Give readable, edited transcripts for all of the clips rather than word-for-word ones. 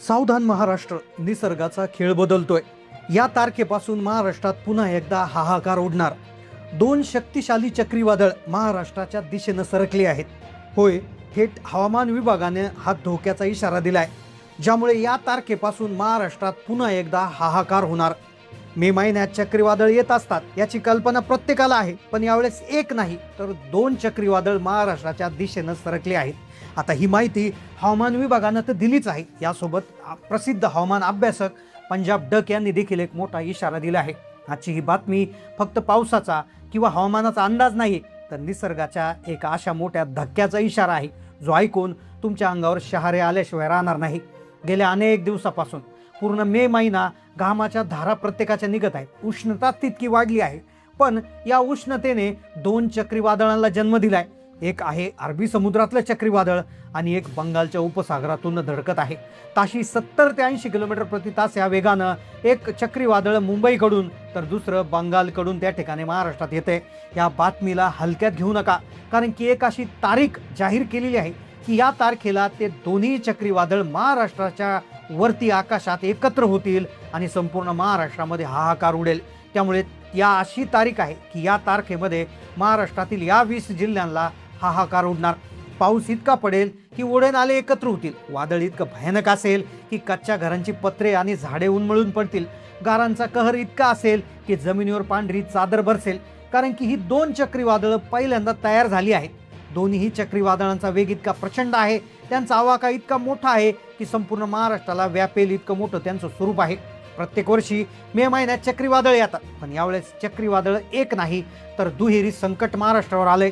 सावधान महाराष्ट्र, निसर्गाचा खेळ बदलतोय। या तारखेपासून महाराष्ट्रात पुन्हा एकदा हाहाकार उडणार। दोन शक्तिशाली चक्रीवादळ महाराष्ट्राच्या दिशेने सरकले आहेत। होय, थेट हवामान विभागाने हा धोक्याचा इशारा दिलाय, ज्यामुळे या तारखेपासून महाराष्ट्रात पुन्हा एकदा हाहाकार होणार। मे महिन्यात चक्रीवादळ येत असतात याची कल्पना प्रत्येकाला आहे, पण यावेळेस एक नाही तर दोन चक्रीवादळ महाराष्ट्राच्या दिशेने सरकले आहेत। आता ही माहिती हवामान विभागाने तर दिलीच आहे, यासोबत प्रसिद्ध हवामान अभ्यासक पंजाब डक यांनी देखील एक मोठा इशारा दिला आहे। आजची ही बातमी फक्त पावसाचा किंवा हवामानाचा अंदाज नाही, तर निसर्गाच्या एका अशा मोठ्या धक्क्याचा इशारा आहे, जो ऐकून तुमच्या अंगावर शहारे आल्याशिवाय राहणार नाही। गेल्या अनेक दिवसापासून पूर्ण मे महिना घामाच्या धारा प्रत्येकाच्या निघत आहेत। उष्णता तितकी वाढली आहे, पण या उष्णतेने दोन चक्रीवादळांना जन्म दिलाय। एक आहे अरबी समुद्रातलं चक्रीवादळ आणि एक बंगालच्या उपसागरातून धडकत आहे। ताशी 70 ते 80 किलोमीटर प्रति तास या वेगानं एक चक्रीवादळ मुंबईकडून तर दुसरं बंगालकडून त्या ठिकाणी महाराष्ट्रात येते। या बातमीला हलक्यात घेऊ नका, कारण की एक अशी तारीख जाहीर केलेली आहे की या तारखेला ते दोन्ही चक्रीवादळ महाराष्ट्राच्या वरती आकाशात एकत्र होतील आणि संपूर्ण महाराष्ट्रामध्ये हाहाकार उडेल। त्यामुळे या अशी तारीख आहे की या तारखेमध्ये महाराष्ट्रातील या 20 जिल्ह्यांना हाहाकार उडणार। पाऊस इतका पडेल की ओढे नाले एकत्र होतील, वादळ इतकं भयानक असेल की कच्च्या घरांची पत्रे आणि झाडे उन्मळून पडतील, गारांचा कहर इतका असेल की जमिनीवर पांढरी चादर बरसेल। कारण की ही दोन चक्रीवादळं पहिल्यांदा तयार झाली आहेत। दोन्ही चक्रीवादळांचा वेग इतका प्रचंड आहे, त्यांचा आवाका इतका मोठा आहे की संपूर्ण महाराष्ट्राला व्यापेल इतकं मोठं त्यांचं स्वरूप आहे। प्रत्येक वर्षी मे महिन्यात चक्रीवादळ येतात, पण यावेळेस चक्रीवादळ एक नाही तर दुहेरी संकट महाराष्ट्रावर आलंय।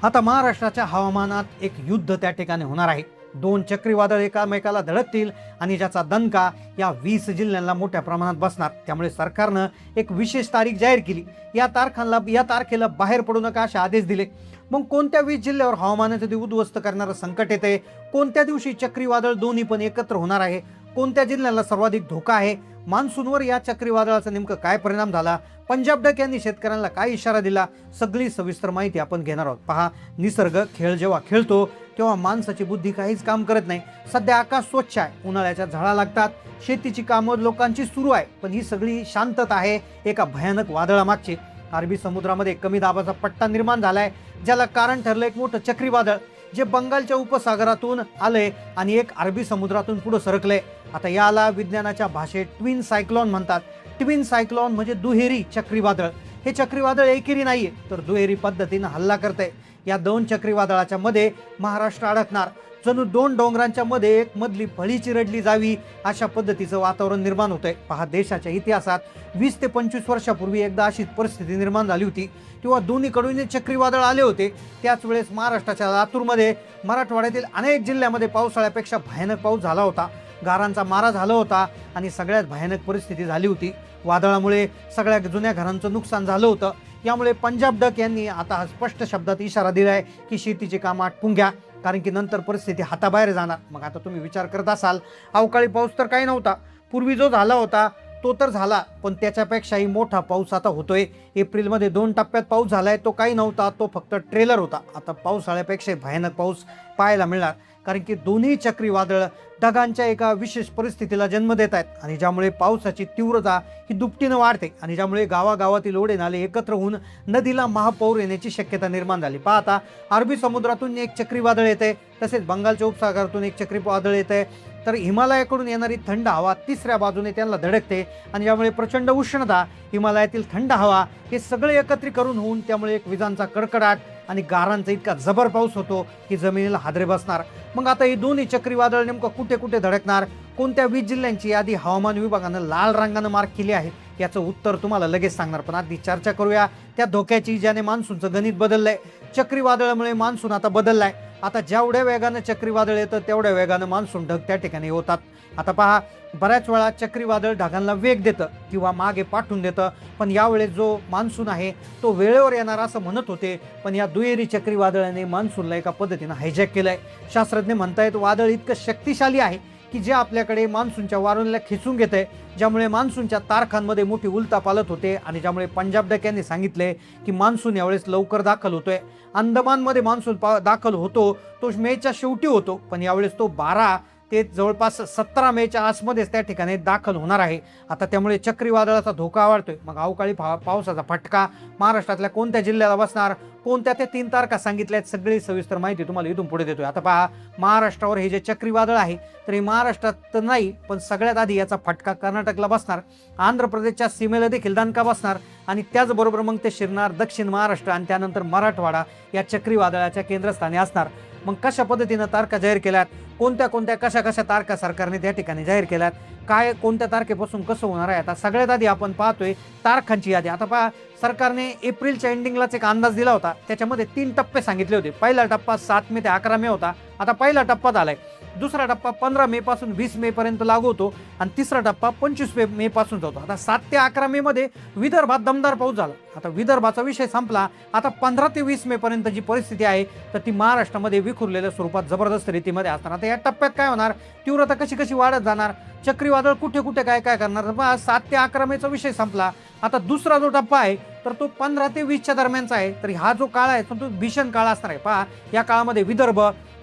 आता महाराष्ट्राच्या हवामानात एक युद्ध त्या ठिकाणी होणार आहे। दोन चक्रीवादळ एकामेकाला धडकतील आणि ज्याचा दणका या 20 जिल्ह्यांना मोठ्या प्रमाणात बसणार। त्यामुळे सरकारनं एक विशेष तारीख जाहीर केली। या तारखेला बाहेर पडू नका असे आदेश दिले। मग कोणत्या 20 जिल्ह्यावर हवामानाचे उद्ध्वस्त करणारं संकट येते, कोणत्या दिवशी चक्रीवादळ दोन्ही पण एकत्र होणार आहे, कोणत्या जिल्ह्याला सर्वाधिक धोका आहे, मान्सूनवर या चक्रीवादळाचा नेमकं काय परिणाम झाला, पंजाब डक यांनी शेतकऱ्यांना काय इशारा दिला, सगळी सविस्तर माहिती आपण घेणार आहोत। पहा, निसर्ग खेळ जेव्हा खेळतो तेव्हा माणसाची बुद्धी काहीच काम करत नाही। सध्या आकाश स्वच्छ आहे, उन्हाळ्याच्या झळा लागतात, शेतीची कामं लोकांची सुरू आहे, पण ही सगळी शांतता आहे एका भयानक वादळामागची। अरबी समुद्रामध्ये कमी दाबाचा पट्टा निर्माण झालाय, ज्याला कारण ठरलं एक मोठं चक्रीवादळ, जे बंगालच्या उपसागरातून आलंय आणि एक अरबी समुद्रातून पुढे सरकलंय। आता याला विज्ञानाच्या भाषेत ट्विन सायक्लॉन म्हणतात। ट्विन सायक्लॉन म्हणजे दुहेरी चक्रीवादळ। हे चक्रीवादळ एकेरी नाहीये, तर दुहेरी पद्धतीने हल्ला करते। या दोन चक्रीवादळाच्या मध्ये महाराष्ट्र अडकणार, जणू दोन डोंगरांच्या मध्ये एक मधली फळी चिरडली जावी अशा पद्धतीचं वातावरण निर्माण होतंय। पहा, देशाच्या इतिहासात 20 ते 25 वर्षापूर्वी एकदा अशीच परिस्थिती निर्माण झाली होती, तेव्हा दोन्हीकडून चक्रीवादळ आले होते। त्याच वेळेस महाराष्ट्राच्या लातूरमध्ये, मराठवाड्यातील अनेक जिल्ह्यामध्ये पावसाळ्यापेक्षा भयानक पाऊस झाला होता, गारांचा मारा झाला होता आणि सगळ्यात भयानक परिस्थिती झाली होती। वादळामुळे सगळ्या जुन्या घरांचं नुकसान झालं होतं। यामुळे पंजाब डक यांनी आता हा स्पष्ट शब्दात इशारा दिलाय की शेतीची कामं आटपून घ्या, कारण की नंतर परिस्थिती हाताबाहेर जाणार। मग आता तुम्ही विचार करत असाल, अवकाळी पाऊस तर काही नव्हता, पूर्वी जो झाला होता तो तर झाला, पण त्याच्यापेक्षाही मोठा पाऊस आता होतोय। एप्रिलमध्ये 2 टप्प्यात पाऊस झालाय, तो काही नव्हता, तो फक्त ट्रेलर होता। आता पावसाळ्यापेक्षा भयानक पाऊस पाहायला मिळणार, कारण की दोन्ही चक्रीवादळ ढगांच्या एका विशेष परिस्थितीला जन्म देत आहेत आणि ज्यामुळे पावसाची तीव्रता ही दुपटीनं वाढते आणि ज्यामुळे गावागावातील ओढे नाले एकत्र होऊन नदीला महापूर येण्याची शक्यता निर्माण झाली। पाहता, अरबी समुद्रातून एक चक्रीवादळ येते, तसेच बंगालच्या उपसागरातून एक चक्रीवादळ येते, तर हिमालयाकडून येणारी थंड हवा तिसऱ्या बाजूने त्यांना धडकते आणि ज्यामुळे प्रचंड उष्णता, हिमालयातील थंड हवा हे सगळे एकत्रीकरण होऊन त्यामुळे एक विजांचा कडकडाट आणि गारांचा इतका जबर पाऊस होतो की जमिनीला हादरे बसणार। मग आता ही दोन्ही चक्रीवादळ नेमकं कुठे कुठे धडकणार, कोणत्या 20 जिल्ह्यांची यादी हवामान विभागानं लाल रंगानं मार्क केली आहे, याचं उत्तर तुम्हाला लगेच सांगणार। पण आधी चर्चा करूया त्या धोक्याची, ज्याने मान्सूनचं गणित बदललंय। चक्रीवादळामुळे मान्सून आता बदललाय। आता जेवढ्या वेगानं चक्रीवादळ येतं तेवढ्या वेगानं मान्सून ढग त्या ठिकाणी होतात। आता पहा, बऱ्याच वेळा चक्रीवादळ ढगांना वेग देतं किंवा मागे पाठवून देतं, पण यावेळेस जो मान्सून आहे तो वेळेवर येणार असं म्हणत होते, पण या दुहेरी चक्रीवादळाने मान्सूनला एका पद्धतीनं हायजॅक केलंय। शास्त्रज्ञ म्हणतायत वादळ इतकं शक्तिशाली आहे की जे आपल्याकडे मान्सूनच्या वारूंला खिचून घेते, ज्यामुळे मान्सूनच्या तारखांमध्ये मोठी उलथापालथ होते आणि ज्यामुळे पंजाब डक यांनी सांगितले की मान्सून यावेळेस लवकर दाखल होतोय। अंदमानमध्ये मान्सून दाखल होतो तो मेच्या शेवटी होतो, पण यावेळेस तो 12 ते जवळपास 17 मेच्या आसमध्येच त्या ठिकाणी दाखल होणार आहे. आता त्यामुळे चक्रीवादळाचा धोका वाढतोय. मग अवकाळी पावसाचा फटका महाराष्ट्रातल्या कोणत्या जिल्ह्याला बसणार, कोणत्या त्या 3 तारखा सांगितल्या आहेत, सगळी सविस्तर माहिती तुम्हाला इथून पुढे देतोय. आता पहा, महाराष्ट्रावर हे जे चक्रीवादळ आहे तर हे महाराष्ट्रात तर नाही, पण सगळ्यात आधी याचा फटका कर्नाटकला बसणार, आंध्र प्रदेशच्या सीमेला देखील दणका बसणार आणि त्याचबरोबर मग ते शिरणार दक्षिण महाराष्ट्र आणि त्यानंतर मराठवाडा या चक्रीवादळाच्या केंद्रस्थानी असणार. मग कशा पद्धतीनं तारखा जाहीर केल्यात, कोणत्या कशा तारखा सरकारने त्या ठिकाणी जाहीर केल्यात, काय कोणत्या तारखेपासून कसं होणार आहे, आता सगळ्यात आधी आपण पाहतोय तारखांची यादी. आता पहा, सरकारने एप्रिलच्या एंडिंगलाच एक अंदाज दिला होता. त्याच्यामध्ये 3 टप्पे सांगितले होते. पहिला टप्पा 7 मे ते 11 मे होता. आता पहिला टप्पा झालाय. दुसरा टप्पा 15 मे पासून 20 मे पर्यंत लागू होतो आणि तिसरा टप्पा 25 मे पासून होतो. आता 7 ते 11 मे मध्ये विदर्भात दमदार पाऊस झाला. आता विदर्भाचा विषय संपला. आता 15 ते 20 मे पर्यंत जी परिस्थिती आहे तर ती महाराष्ट्रामध्ये विखुरलेल्या स्वरूपात जबरदस्त रीतीमध्ये असणार. आता या टप्प्यात काय होणार, तीव्रता कशी वाढत जाणार, चक्रीवादळ कुठे काय करणार. 7 ते 11 मेचा विषय संपला. आता दुसरा जो टप्पा आहे तर तो 15 ते 20च्या दरम्यानचा आहे. तर हा जो काळ आहे तो भीषण काळ असणार आहे. पहा, या काळामध्ये विदर्भ,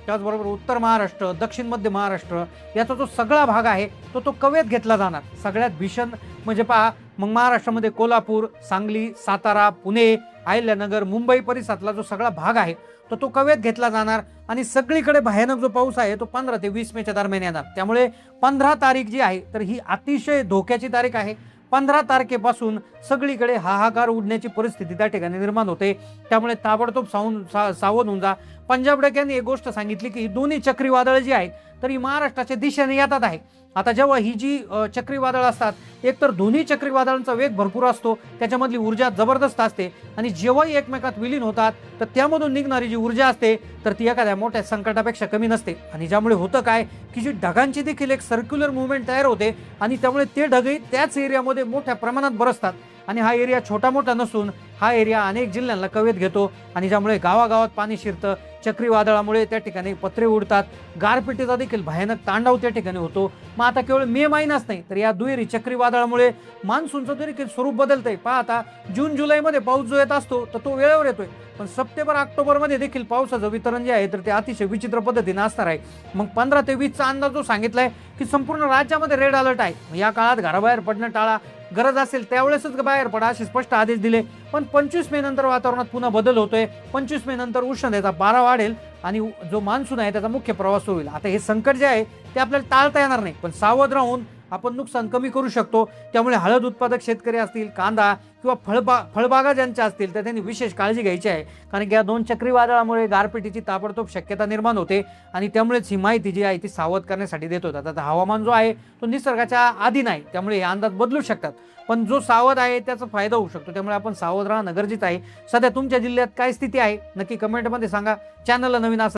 त्याचबरोबर उत्तर महाराष्ट्र, दक्षिण मध्य महाराष्ट्र याचा जो सगळा भाग आहे तो कवेत घेतला जाणार. सगळ्यात भीषण म्हणजे पहा, मग महाराष्ट्रामध्ये कोल्हापूर, सांगली, सातारा, पुणे, अहिल्यानगर, मुंबई परिसरातला जो सगळा भाग आहे तो कवेत घेतला जाणार आणि सगळीकडे भयानक जो पाऊस आहे तो 15 ते 20 मेच्या दरम्यान येणार. त्यामुळे 15 तारीख जी आहे तर ही अतिशय धोक्याची तारीख आहे. 15 तारखेपासून सगळीकडे हाहाकार उडण्याची परिस्थिती त्या ठिकाणी निर्माण होते. त्यामुळे ताबडतोब सावध होऊन जा. पंजाब डक्यांनी एक गोष्ट सांगितली की ही दोन्ही चक्रीवादळ जी आहेत तर ही महाराष्ट्राच्या दिशेने येतात आहे. आता जेव्हा ही जी चक्रीवादळ असतात, एकतर दोन्ही चक्रीवादळांचा वेग भरपूर असतो, त्याच्यामधली ऊर्जा जबरदस्त असते आणि जेव्हाही एकमेकात विलीन होतात तर त्यामधून निघणारी जी ऊर्जा असते तर ती एखाद्या मोठ्या संकटापेक्षा कमी नसते. आणि ज्यामुळे होतं काय की जी ढगांची देखील एक सर्क्युलर मुवमेंट तयार होते आणि त्यामुळे ते ढगही त्याच एरियामध्ये मोठ्या प्रमाणात बरसतात आणि हा एरिया छोटा मोठा नसून हा एरिया अनेक जिल्ह्यांना कवेत घेतो आणि ज्यामुळे गावागावात पाणी शिरतं. चक्रीवादळामुळे त्या ठिकाणी पत्रे उडतात, गारपिटीचा देखील भयानक तांडव त्या ठिकाणी होतो. मग आता केवळ मे महिनाच नाही तर या दुहेरी चक्रीवादळामुळे मान्सूनचं देखील स्वरूप बदलतंय. पहा, आता जून जुलैमध्ये पाऊस जो येत असतो तर तो वेळेवर येतोय, पण सप्टेंबर ऑक्टोबरमध्ये देखील पावसाचं वितरण जे आहे तर ते अतिशय विचित्र पद्धतीने असणार आहे. मग 15 ते 20चा अंदाज जो सांगितलाय की संपूर्ण राज्यामध्ये रेड अलर्ट आहे. या काळात घराबाहेर पडणं टाळा, गरज असेल त्यावेळेसच बाहेर पडा असे स्पष्ट आदेश दिले. पण 25 मे नंतर वातावरणात पुन्हा बदल होतोय. 25 मे नंतर उष्णतेचा पारा वाढेल आणि जो मान्सून आहे त्याचा मुख्य प्रवास होईल. आता हे संकट जे आहे ते आपल्याला टाळता येणार नाही, पण सावध राहून आपण नुकसान कमी करू शकतो. त्यामुळे हळद उत्पादक शेतकरी असतील, कांदा किंवा फळबागा ज्यांच्या असतील तर त्यांनी विशेष काळजी घ्यायची आहे. कारण की या 2 चक्रीवादळामुळे गारपिटीची ताबडतोब शक्यता निर्माण होते आणि त्यामुळेच ही माहिती जी आहे ती सावध करण्यासाठी देत होतात. आता हवामान जो आहे तो निसर्गाच्या अधीन आहे, त्यामुळे हे अंदाज बदलू शकतात, पण जो सावध आहे त्याचा फायदा होऊ शकतो. त्यामुळे आपण सावध राहणं गरजेचं आहे. सध्या तुमच्या जिल्ह्यात काय स्थिती आहे नक्की कमेंटमध्ये सांगा. चॅनलला नवीन